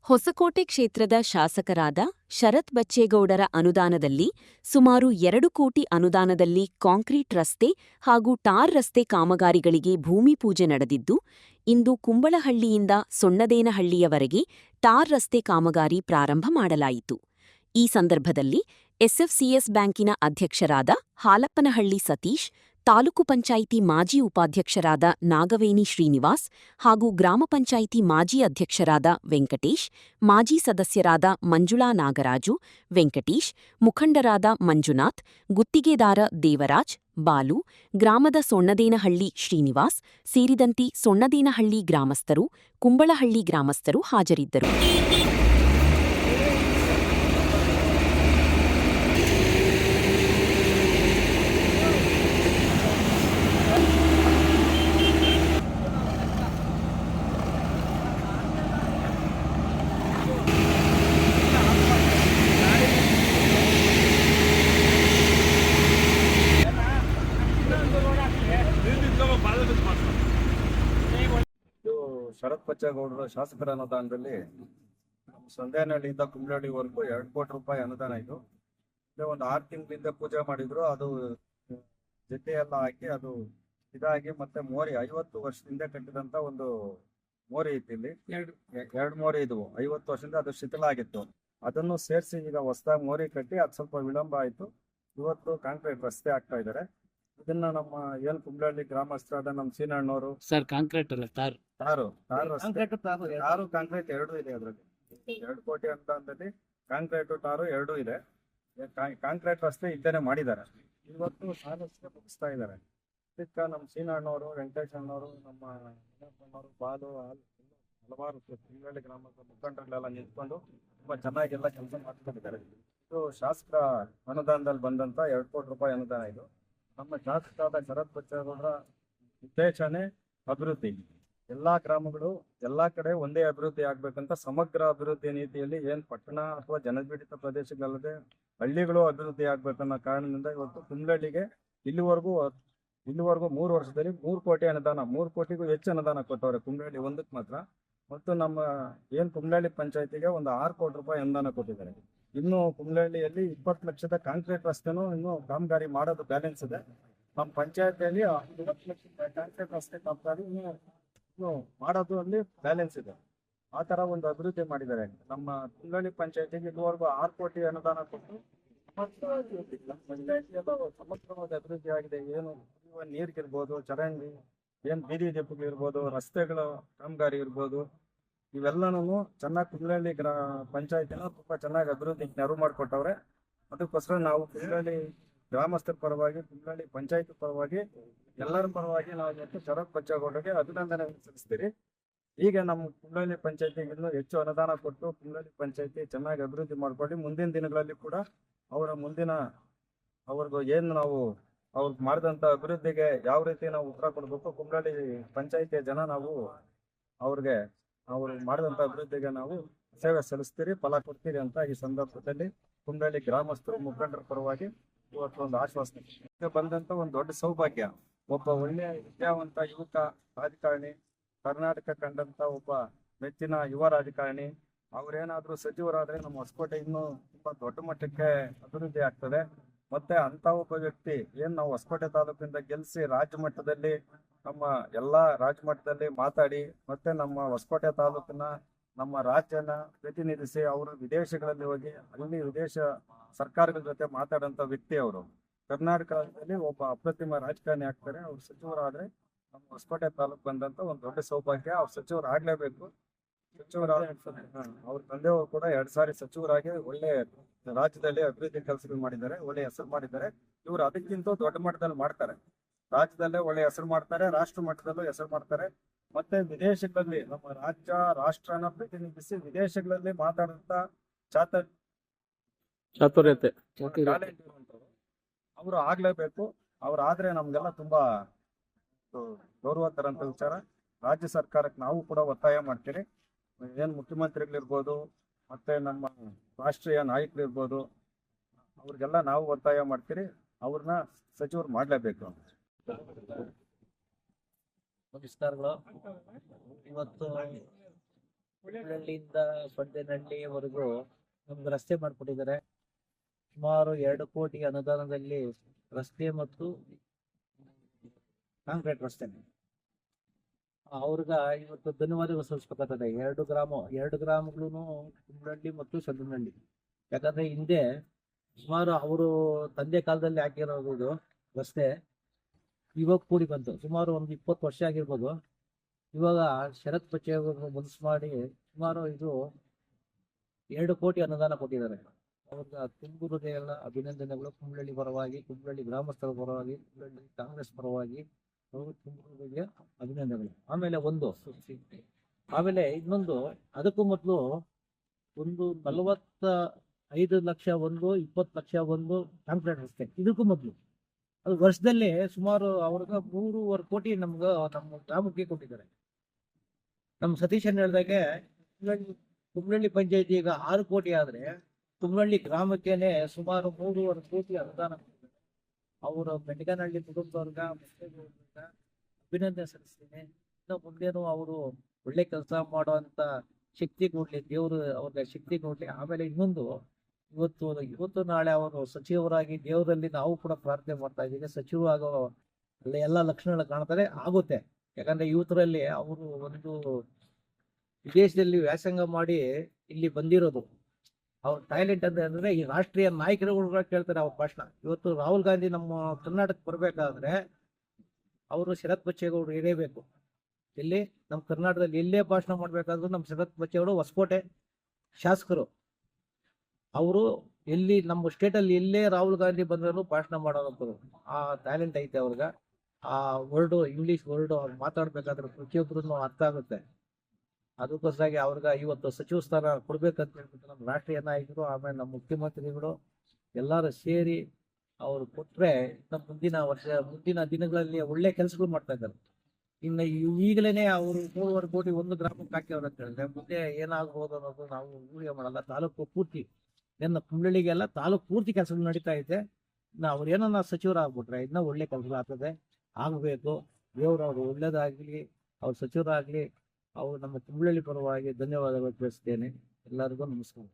ಹೊಸಕೋಟೆ ಕ್ಷೇತ್ರದ ಶಾಸಕರಾದ ಶರತ್ ಬಚ್ಚೇಗೌಡರ ಅನುದಾನದಲ್ಲಿ ಸುಮಾರು 2 ಕೋಟಿ ಅನುದಾನದಲ್ಲಿ ಕಾಂಕ್ರೀಟ್ ರಸ್ತೆ ಹಾಗೂ ಟಾರ್ ರಸ್ತೆ ಕಾಮಗಾರಿಗಳಿಗೆ ಭೂಮಿ ಪೂಜೆ ನಡೆದಿದ್ದು, ಇಂದು ಕುಂಬಳಹಳ್ಳಿಯಿಂದ ಸೊಣ್ಣದೇನಹಳ್ಳಿಯವರೆಗೆ ಟಾರ್ ರಸ್ತೆ ಕಾಮಗಾರಿ ಪ್ರಾರಂಭ ಮಾಡಲಾಯಿತು. ಈ ಸಂದರ್ಭದಲ್ಲಿ ಎಸ್ಎಫ್ಸಿಎಸ್ ಬ್ಯಾಂಕಿನ ಅಧ್ಯಕ್ಷರಾದ ಹಾಲಪ್ಪನಹಳ್ಳಿ ಸತೀಶ್, ತಾಲೂಕು ಪಂಚಾಯಿತಿ ಮಾಜಿ ಉಪಾಧ್ಯಕ್ಷರಾದ ನಾಗವೇಣಿ ಶ್ರೀನಿವಾಸ್ ಹಾಗೂ ಗ್ರಾಮ ಪಂಚಾಯಿತಿ ಮಾಜಿ ಅಧ್ಯಕ್ಷರಾದ ವೆಂಕಟೇಶ್, ಮಾಜಿ ಸದಸ್ಯರಾದ ಮಂಜುಳಾ ನಾಗರಾಜು, ವೆಂಕಟೇಶ್, ಮುಖಂಡರಾದ ಮಂಜುನಾಥ್, ಗುತ್ತಿಗೆದಾರ ದೇವರಾಜ್, ಬಾಲು, ಗ್ರಾಮದ ಸೊಣ್ಣದೇನಹಳ್ಳಿ ಶ್ರೀನಿವಾಸ್ ಸೇರಿದಂತೆ ಸೊಣ್ಣದೇನಹಳ್ಳಿ ಗ್ರಾಮಸ್ಥರು, ಕುಂಬಳಹಳ್ಳಿ ಗ್ರಾಮಸ್ಥರು ಹಾಜರಿದ್ದರು. ಶರತ್ ಬಚ್ಚೇಗೌಡರ ಶಾಸಕರ ಅನುದಾನದಲ್ಲಿ ಸೊಣ್ಣದೇನಹಳ್ಳಿಯಿಂದ ಕುಂಬಳಹಳ್ಳಿವರೆಗೂ 2 ಕೋಟಿ ರೂಪಾಯಿ ಅನುದಾನ ಇದು. ಒಂದು 6 ತಿಂಗಳಿಂದ ಪೂಜೆ ಮಾಡಿದ್ರು. ಅದು ಜೊತೆ ಎಲ್ಲ ಹಾಕಿ ಅದು ಇದಾಗಿ ಮತ್ತೆ ಮೋರಿ 50 ವರ್ಷದಿಂದ ಕಟ್ಟಿದಂತ ಒಂದು ಮೋರಿ ಇತ್ತು. ಇಲ್ಲಿ ಎರಡು ಮೋರಿ ಇದ್ವು. 50 ವರ್ಷದಿಂದ ಅದು ಶಿಥಿಲ ಆಗಿತ್ತು. ಅದನ್ನು ಸೇರಿಸಿ ಈಗ ಹೊಸದಾಗಿ ಮೋರಿ ಕಟ್ಟಿ ಅದು ಸ್ವಲ್ಪ ವಿಳಂಬ ಆಯ್ತು. ಇವತ್ತು ಕಾಂಕ್ರೀಟ್ ರಸ್ತೆ ಆಗ್ತಾ ಇದ್ದಾರೆ. ಇದನ್ನ ನಮ್ಮ ಏನ್ ಕುಂಬಳಹಳ್ಳಿ ಗ್ರಾಮಸ್ಥರಾದ ನಮ್ಮ ಸೀನಣ್ಣವರು ಸರ್ ಕಾಂಕ್ರೀಟ್ ಅಲ್ಲ ಟಾರು ಕಾಂಕ್ರೀಟ್ ಎರಡು ಇದೆ. ಅದ್ರಲ್ಲಿ 2 ಕೋಟಿ ಅನುದಾನದಲ್ಲಿ ಕಾಂಕ್ರೀಟ್ ಟಾರು ಎರಡು ಇದೆ. ಕಾಂಕ್ರೀಟ್ ರಸ್ತೆ ಇದ್ದೇನೆ ಮಾಡಿದ್ದಾರೆ. ಇವತ್ತು ರಸ್ತೆ ಮುಗಿಸ್ತಾ ಇದ್ದಾರೆ. ಇದಕ್ಕೆ ನಮ್ಮ ಸೀನಣ್ಣವರು, ವೆಂಕಟೇಶ್ ಅಣ್ಣವರು, ನಮ್ಮ ಅಣ್ಣವರು, ಬಾಲು, ಹಲವಾರು ಕುಂಬಳಹಳ್ಳಿ ಗ್ರಾಮದ ಮುಖಂಡರುಗಳೆಲ್ಲ ನಿಂತ್ಕೊಂಡು ತುಂಬಾ ಚೆನ್ನಾಗೆಲ್ಲ ಕೆಲಸ ಮಾಡ್ಕೊಂಡಿದ್ದಾರೆ. ಇದು ಶಾಸಕರ ಅನುದಾನದಲ್ಲಿ ಬಂದಂತ 2 ಕೋಟಿ ರೂಪಾಯಿ ಅನುದಾನ. ಇದು ನಮ್ಮ ಶಾಸಕರಾದ ಶರತ್ ಬಚ್ಚೇಗೌಡರ ಉದ್ದೇಶನೇ ಅಭಿವೃದ್ಧಿ. ಎಲ್ಲಾ ಗ್ರಾಮಗಳು ಎಲ್ಲಾ ಕಡೆ ಒಂದೇ ಅಭಿವೃದ್ಧಿ ಆಗ್ಬೇಕಂತ ಸಮಗ್ರ ಅಭಿವೃದ್ಧಿ ನೀತಿಯಲ್ಲಿ ಏನ್ ಪಟ್ಟಣ ಅಥವಾ ಜನಪೀಡಿತ ಪ್ರದೇಶಗಳಲ್ಲದೆ ಹಳ್ಳಿಗಳು ಅಭಿವೃದ್ಧಿ ಆಗ್ಬೇಕನ್ನೋ ಕಾರಣದಿಂದ ಇವತ್ತು ಕುಂಬಳಹಳ್ಳಿಗೆ ಇಲ್ಲಿವರೆಗೂ 3 ವರ್ಷದಲ್ಲಿ 3 ಕೋಟಿ ಅನುದಾನ, 3 ಕೋಟಿಗೂ ಹೆಚ್ಚು ಅನುದಾನ ಕೊಟ್ಟವ್ರೆ ಕುಂಬಳಹಳ್ಳಿ ಒಂದಕ್ಕೆ ಮಾತ್ರ. ಮತ್ತು ನಮ್ಮ ಏನ್ ಕುಂಬಳಹಳ್ಳಿ ಪಂಚಾಯತಿಗೆ ಒಂದು 6 ಕೋಟಿ ರೂಪಾಯಿ ಅನುದಾನ ಕೊಟ್ಟಿದ್ದಾರೆ. ಇನ್ನು ಕುಂಬಳಹಳ್ಳಿಯಲ್ಲಿ 20 ಲಕ್ಷದ ಕಾಂಕ್ರೀಟ್ ರಸ್ತೆನೂ ಇನ್ನು ಕಾಮಗಾರಿ ಮಾಡೋದು ಬ್ಯಾಲೆನ್ಸ್ ಇದೆ. ನಮ್ಮ ಪಂಚಾಯತಿಯಲ್ಲಿ 20 ಲಕ್ಷದ ಕಾಂಕ್ರೀಟ್ ರಸ್ತೆ ಕಾಮಗಾರಿ ಇನ್ನು ಮಾಡೋದು ಅಲ್ಲಿ ಬ್ಯಾಲೆನ್ಸ್ ಇದೆ. ಆ ತರ ಒಂದು ಅಭಿವೃದ್ಧಿ ಮಾಡಿದ್ದಾರೆ. ನಮ್ಮ ಕುಂಬಳಹಳ್ಳಿ ಪಂಚಾಯತಿಗೆ ಇದುವರೆಗೂ 6 ಕೋಟಿ ಅನುದಾನ ಕೊಟ್ಟು ಸಮಗ್ರವಾದ ಅಭಿವೃದ್ಧಿ ಆಗಿದೆ. ಏನು ನೀರಿಗಿರ್ಬೋದು, ಚರಂಡಿ, ಏನ್ ಬೀದಿ ದೀಪಗಳಿರ್ಬೋದು, ರಸ್ತೆಗಳ ಕಾಮಗಾರಿ ಇರ್ಬೋದು, ಇವೆಲ್ಲನೂ ಚೆನ್ನಾಗಿ ಕುಂಬಳಹಳ್ಳಿ ಪಂಚಾಯತಿನ ತುಂಬಾ ಚೆನ್ನಾಗಿ ಅಭಿವೃದ್ಧಿ ನೆರವು ಮಾಡಿಕೊಟ್ಟವ್ರೆ. ಅದಕ್ಕೋಸ್ಕರ ನಾವು ಕುಂಬಳಹಳ್ಳಿ ಗ್ರಾಮಸ್ಥರ ಪರವಾಗಿ, ಕುಂಬಳಹಳ್ಳಿ ಪಂಚಾಯತಿ ಪರವಾಗಿ, ಎಲ್ಲರ ಪರವಾಗಿ ನಾವು ಇವತ್ತು ಶರತ್ ಬಚ್ಚೇಗೌಡರಿಗೆ ಅಭಿನಂದನೆ ಸಲ್ಲಿಸ್ತೀರಿ. ಈಗ ನಮ್ಮ ಕುಂಬಳಹಳ್ಳಿ ಪಂಚಾಯತಿಗೆ ಇನ್ನೂ ಹೆಚ್ಚು ಅನುದಾನ ಕೊಟ್ಟು ಕುಂಬಳಹಳ್ಳಿ ಪಂಚಾಯತಿ ಚೆನ್ನಾಗಿ ಅಭಿವೃದ್ಧಿ ಮಾಡ್ಕೊಳ್ಳಿ. ಮುಂದಿನ ದಿನಗಳಲ್ಲಿ ಕೂಡ ಅವ್ರಿಗೂ ಏನು ನಾವು ಅವ್ರಿಗೆ ಮಾಡಿದಂತ ಅಭಿವೃದ್ಧಿಗೆ ಯಾವ ರೀತಿ ನಾವು ಉತ್ತರ ಕೊಡ್ಬೇಕು, ಕುಂಬಳಹಳ್ಳಿ ಪಂಚಾಯತಿಯ ಜನ ನಾವು ಅವ್ರು ಮಾಡಿದಂತ ಅಭಿವೃದ್ಧಿಗೆ ನಾವು ಸೇವೆ ಸಲ್ಲಿಸ್ತೀರಿ, ಫಲ ಕೊಡ್ತೀರಿ ಅಂತ ಈ ಸಂದರ್ಭದಲ್ಲಿ ಕುಂಬಳಹಳ್ಳಿ ಗ್ರಾಮಸ್ಥರು, ಮುಖಂಡರ ಪರವಾಗಿ ಇವತ್ತು ಒಂದು ಆಶ್ವಾಸನೆ ಬಂದಂತ ಒಂದು ದೊಡ್ಡ ಸೌಭಾಗ್ಯ. ಒಬ್ಬ ಒಳ್ಳೆಯ ವಿದ್ಯಾವಂತ ಯುವಕ ರಾಜಕಾರಣಿ, ಕರ್ನಾಟಕ ಕಂಡಂತ ಒಬ್ಬ ಮೆಚ್ಚಿನ ಯುವ ರಾಜಕಾರಣಿ, ಅವ್ರೇನಾದ್ರೂ ಸಚಿವರಾದ್ರೆ ನಮ್ಮ ಹೊಸಕೋಟೆ ಇನ್ನೂ ತುಂಬಾ ದೊಡ್ಡ ಮಟ್ಟಕ್ಕೆ ಅಭಿವೃದ್ಧಿ ಆಗ್ತದೆ. ಮತ್ತೆ ಅಂತ ಒಬ್ಬ ವ್ಯಕ್ತಿ ಏನ್ ನಾವು ಹೊಸಕೋಟೆ ತಾಲೂಕಿಂದ ಗೆಲ್ಸಿ ರಾಜ್ಯ ಮಟ್ಟದಲ್ಲಿ ನಮ್ಮ ಎಲ್ಲಾ ರಾಜ್ಯ ಮಟ್ಟದಲ್ಲಿ ಮಾತಾಡಿ, ಮತ್ತೆ ನಮ್ಮ ಹೊಸಕೋಟೆ ತಾಲೂಕಿನ ನಮ್ಮ ರಾಜ್ಯನ ಪ್ರತಿನಿಧಿಸಿ ಅವರು ವಿದೇಶಗಳಲ್ಲಿ ಹೋಗಿ ಅಲ್ಲಿ ವಿದೇಶ ಸರ್ಕಾರಗಳ ಜೊತೆ ಮಾತಾಡಂತ ವ್ಯಕ್ತಿ. ಅವರು ಕರ್ನಾಟಕದಲ್ಲಿ ಒಬ್ಬ ಅಪ್ರತಿಮ ರಾಜಕಾರಣಿ ಆಗ್ತಾರೆ. ಅವ್ರು ಸಚಿವರಾದ್ರೆ ನಮ್ಮ ಹೊಸಕೋಟೆ ತಾಲೂಕು ಬಂದಂತ ಒಂದು ದೊಡ್ಡ ಸೌಭಾಗ್ಯ. ಅವ್ರು ಸಚಿವರಾಗ್ಲೇಬೇಕು. ಅವ್ರ ತಂದೆಯವರು ಕೂಡ 2 ಸಾರಿ ಸಚಿವರಾಗಿ ಒಳ್ಳೆ ರಾಜ್ಯದಲ್ಲಿ ಅಭಿವೃದ್ಧಿ ಕೆಲಸಗಳು ಮಾಡಿದ್ದಾರೆ, ಒಳ್ಳೆ ಹೆಸರು ಮಾಡಿದ್ದಾರೆ. ಇವರು ಅದಕ್ಕಿಂತ ದೊಡ್ಡ ಮಟ್ಟದಲ್ಲಿ ಮಾಡ್ತಾರೆ. ರಾಜ್ಯದಲ್ಲೇ ಒಳ್ಳೆ ಹೆಸರು ಮಾಡ್ತಾರೆ, ರಾಷ್ಟ್ರ ಮಟ್ಟದಲ್ಲೂ ಹೆಸರು ಮಾಡ್ತಾರೆ. ಮತ್ತೆ ವಿದೇಶಗಳಲ್ಲಿ ನಮ್ಮ ರಾಜ್ಯ ರಾಷ್ಟ್ರನ ಪ್ರತಿನಿಧಿಸಿ ವಿದೇಶಗಳಲ್ಲಿ ಮಾತಾಡುವಂತ ಚಾತುರ್ಯತೆ ಟ್ಯಾಲೆಂಟ್ ಇರುವಂತವ್ರು ಅವರು ಆಗ್ಲೇಬೇಕು. ಅವ್ರಾದ್ರೆ ನಮ್ಗೆಲ್ಲ ತುಂಬಾ ಗೌರವ ತರಂತ ವಿಚಾರ. ರಾಜ್ಯ ಸರ್ಕಾರಕ್ಕೆ ನಾವು ಕೂಡ ಒತ್ತಾಯ ಮಾಡ್ತೀರಿ. ಏನ್ ಮುಖ್ಯಮಂತ್ರಿಗಳಿರ್ಬೋದು, ಮತ್ತೆ ನಮ್ಮ ರಾಷ್ಟ್ರೀಯ ನಾಯಕರಿರ್ಬೋದು, ಅವ್ರಿಗೆಲ್ಲ ನಾವು ಒತ್ತಾಯ ಮಾಡ್ತೀರಿ, ಅವ್ರನ್ನ ಸಚಿವರು ಮಾಡ್ಲೇಬೇಕು. ನಮಸ್ಕಾರಗಳು. ಇವತ್ತು ಹಳ್ಳಿಯಿಂದ ಸೊಂಡೇನಹಳ್ಳಿವರೆಗೂ ನಮ್ಗೆ ರಸ್ತೆ ಮಾಡಿಕೊಟ್ಟಿದ್ದಾರೆ. ಸುಮಾರು 2 ಕೋಟಿ ಅನುದಾನದಲ್ಲಿ ರಸ್ತೆ ಮತ್ತು ಕಾಂಕ್ರೀಟ್ ರಸ್ತೆ. ಅವ್ರಿಗ ಇವತ್ತು ಧನ್ಯವಾದಗಳು ಸಲ್ಲಿಸ್ಬೇಕಾಗ್ತದೆ. 2 ಗ್ರಾಮಗಳು ಕುಂಬ್ಳಹಳ್ಳಿ ಮತ್ತು ಸೊಂಡೇನಹಳ್ಳಿ. ಯಾಕಂದ್ರೆ ಹಿಂದೆ ಸುಮಾರು ಅವರು ತಂದೆ ಕಾಲದಲ್ಲಿ ಹಾಕಿರೋದು ಇದು ರಸ್ತೆ ಇವಾಗ ಕೂಡಿ ಬಂತು. ಸುಮಾರು ಒಂದು 20 ವರ್ಷ ಆಗಿರ್ಬೋದು. ಇವಾಗ ಶರತ್ ಬಚ್ಚೇಗೌಡರು ಮನಸ್ಸು ಮಾಡಿ ಸುಮಾರು ಇದು 2 ಕೋಟಿ ಅನುದಾನ ಕೊಟ್ಟಿದ್ದಾರೆ. ಅವ್ರಿಗೆ ತುಂಬು ಹೃದಯಗಳ ಅಭಿನಂದನೆಗಳು. ಕುಂಬ್ಳಹಳ್ಳಿ ಪರವಾಗಿ, ಕುಂಬ್ಳಹಳ್ಳಿ ಗ್ರಾಮಸ್ಥರ ಪರವಾಗಿ, ಕುಂಬ್ಳಹಳ್ಳಿ ಕಾಂಗ್ರೆಸ್ ಪರವಾಗಿ ತುಂಬು ಹೃದಯ ಅಭಿನಂದನೆಗಳು. ಆಮೇಲೆ ಇನ್ನೊಂದು, ಅದಕ್ಕೂ ಮೊದಲು ಒಂದು 45 ಲಕ್ಷ 20 ಲಕ್ಷ ಕಾಂಕ್ರೀಟ್ ರಸ್ತೆ. ಇದಕ್ಕೂ ಮೊದಲು ಅದು ವರ್ಷದಲ್ಲಿ ಸುಮಾರು ಅವ್ರಿಗೆ 3.5 ಕೋಟಿ ನಮ್ಮ ಗ್ರಾಮಕ್ಕೆ ಕೊಟ್ಟಿದ್ದಾರೆ. ನಮ್ಮ ಸತೀಶನ್ ಹೇಳ್ದಾಗೆ ಕುಂಬ್ಳಹಳ್ಳಿ ಪಂಚಾಯತಿ ಈಗ 6 ಕೋಟಿ ಆದ್ರೆ ಕುಂಬ್ಳಹಳ್ಳಿ ಗ್ರಾಮಕ್ಕೇನೆ ಸುಮಾರು 3.5 ಕೋಟಿ ಅನುದಾನ ಕೊಟ್ಟಿದ್ದಾರೆ. ಅವರು ಬೆಂಡಗನಹಳ್ಳಿ ಕುಟುಂಬದವ್ರಿಗೆ ಅಭಿನಂದನೆ ಸಲ್ಲಿಸ್ತೀನಿ. ಇನ್ನು ಮುಂದೇನು ಅವರು ಒಳ್ಳೆ ಕೆಲಸ ಮಾಡುವಂತ ಶಕ್ತಿ ಕೊಡ್ಲಿ, ದೇವರು ಅವ್ರಿಗೆ ಶಕ್ತಿ ಕೊಡ್ಲಿ. ಆಮೇಲೆ ಇನ್ನೊಂದು, ಇವತ್ತು ನಾಳೆ ಅವರು ಸಚಿವರಾಗಿ ದೇವರಲ್ಲಿ ನಾವು ಕೂಡ ಪ್ರಾರ್ಥನೆ ಮಾಡ್ತಾ ಇದ್ದೀವಿ. ಸಚಿವ ಆಗೋ ಎಲ್ಲ ಲಕ್ಷಣಗಳು ಕಾಣ್ತಾರೆ, ಆಗುತ್ತೆ. ಯಾಕಂದ್ರೆ ಯುವಕರಲ್ಲಿ ಅವರು ಒಂದು ವಿದೇಶದಲ್ಲಿ ವ್ಯಾಸಂಗ ಮಾಡಿ ಇಲ್ಲಿ ಬಂದಿರೋದು. ಅವ್ರ ಟ್ಯಾಲೆಂಟ್ ಅಂದ್ರೆ ಈ ರಾಷ್ಟ್ರೀಯ ನಾಯಕರುಗಳು ಕೇಳ್ತಾರೆ ಅವ್ರ ಭಾಷಣ. ಇವತ್ತು ರಾಹುಲ್ ಗಾಂಧಿ ನಮ್ಮ ಕರ್ನಾಟಕಕ್ಕೆ ಬರ್ಬೇಕಾದ್ರೆ ಅವರು ಶರತ್ ಬಚ್ಚೇಗೌಡರು ಇರಬೇಕು. ಇಲ್ಲಿ ನಮ್ಮ ಕರ್ನಾಟಕದಲ್ಲಿ ಎಲ್ಲೇ ಭಾಷಣ ಮಾಡ್ಬೇಕಾದ್ರೂ ನಮ್ಮ ಶರತ್ ಬಚ್ಚೇಗೌಡರು ಹೊಸಕೋಟೆ ಶಾಸಕರು. ಅವರು ಎಲ್ಲಿ ನಮ್ಮ ಸ್ಟೇಟಲ್ಲಿ ಎಲ್ಲೇ ರಾಹುಲ್ ಗಾಂಧಿ ಬಂದ್ರು ಭಾಷಣ ಮಾಡೋರು. ಆ ಟ್ಯಾಲೆಂಟ್ ಐತೆ ಅವ್ರಿಗೆ. ಆ ಇಂಗ್ಲಿಷ್ ವರ್ಡ್ ಅವ್ರು ಮಾತಾಡ್ಬೇಕಾದ್ರೆ ಪ್ರತಿಯೊಬ್ಬರು ಅರ್ಥ ಆಗುತ್ತೆ. ಅದಕ್ಕೋಸ್ಕರ ಅವ್ರಿಗೆ ಇವತ್ತು ಸಚಿವ ಸ್ಥಾನ ಕೊಡ್ಬೇಕಂತ ಹೇಳ್ಬಿಟ್ಟು ನಮ್ಮ ರಾಷ್ಟ್ರೀಯ ನಾಯಕರು, ಆಮೇಲೆ ನಮ್ಮ ಮುಖ್ಯಮಂತ್ರಿಗಳು ಎಲ್ಲರೂ ಸೇರಿ ಅವ್ರು ಕೊಟ್ರೆ ನಮ್ಮ ಮುಂದಿನ ದಿನಗಳಲ್ಲಿ ಒಳ್ಳೆ ಕೆಲಸಗಳು ಮಾಡ್ತಾ ಇದ್ದಾರೆ. ಇನ್ನು ಈಗಲೇನೆ ಅವರು 3.5 ಕೋಟಿ ಒಂದು ಗ್ರಾಮಕ್ಕೆ ಹಾಕಿವ್ರು ಅಂತ ಹೇಳಿದ್ರೆ ಮುಂದೆ ಏನಾಗ್ಬೋದು ಅನ್ನೋದು ನಾವು ಊಹೆ ಮಾಡಲ್ಲ. ತಾಲೂಕು ಪೂರ್ತಿ ಕುಂಬ್ಳಹಳ್ಳಿಗೆಲ್ಲ ತಾಲೂಕು ಪೂರ್ತಿ ಕೆಲಸಗಳು ನಡೀತಾ ಇದೆ. ಇನ್ನು ಅವ್ರು ಏನನ್ನ ಸಚಿವರಾಗ್ಬಿಟ್ರೆ ಇನ್ನೂ ಒಳ್ಳೆ ಕೆಲಸಗಳು ಆಗ್ತದೆ, ಆಗಬೇಕು. ದೇವರು ಅವ್ರು ಒಳ್ಳೇದಾಗ್ಲಿ, ಅವ್ರು ಸಚಿವರಾಗ್ಲಿ. ಅವರು ನಮ್ಮ ಕುಂಬ್ಳಹಳ್ಳಿ ಪರವಾಗಿ ಧನ್ಯವಾದಗಳು ತಿಳಿಸ್ತೇನೆ. ಎಲ್ಲರಿಗೂ ನಮಸ್ಕಾರ.